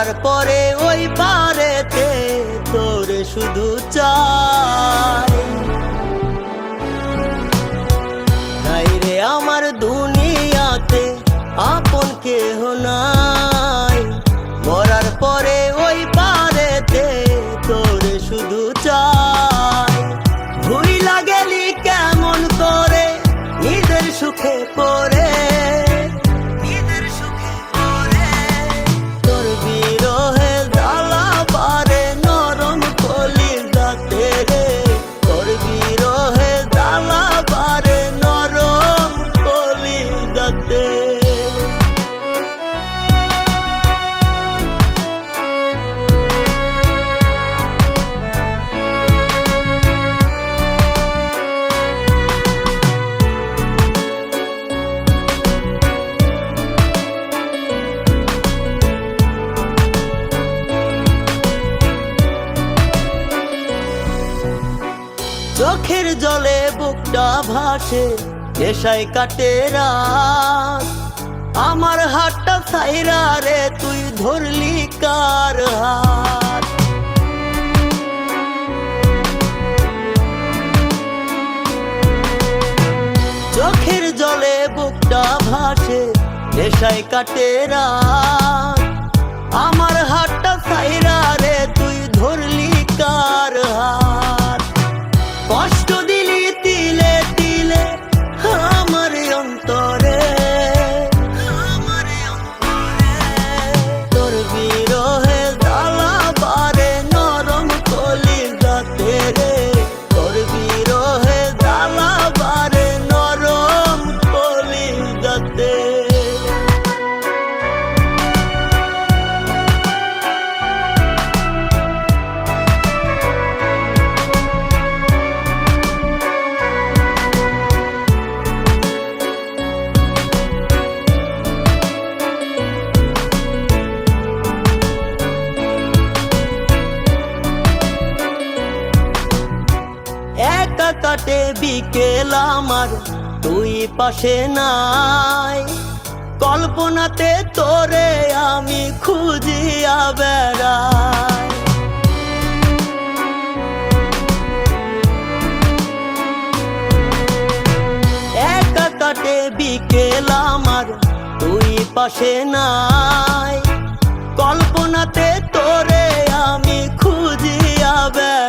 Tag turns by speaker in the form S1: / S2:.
S1: মরার পরে ওই পারেতে তোরে শুধু চাই। নাই রে আমার দুনিয়াতে আপন কেহ নাই, মরার পরে ওই পারেতে তোরে শুধু চাই। ভুইলা গেলি কেমন করে নিজের সুখে পড়ে, নিজের সুখে পড়ে। তোর বিরহে জ্বালা বারে নরম কলিজাতে রে, তোর বিরহে জ্বালা বারে নরম কলিজাতে। চোখের জলে বুকটা ভাসে, নেশায় কাটে রাত। আমার হাতটা ছাইরা রে তুই ধরলি কার হাত। চোখের জলে বুকটা ভাসে, নেশায় কাটে রাত। আমার হাতটা ছাইরা রে তুই ধরলি কার হাত। কষ্ট দিলি তিলে তিলে আমার অন্তরে, আমার অন্তরে। তোর বিরহে জ্বালা বারে নরম কলিজাতে রে, তোর বিরহে জ্বালা বারে নরম কলিজাতে। একা কাটে বিকেল আমার তুই পাশে নাই, কল্পনাতে তোরে আমি খুঁজিয়া বেড়াই। একা কাটে বিকেল আমার তুই পাশে নাই, কল্পনাতে তোরে আমি খুঁজিয়া বেড়াই।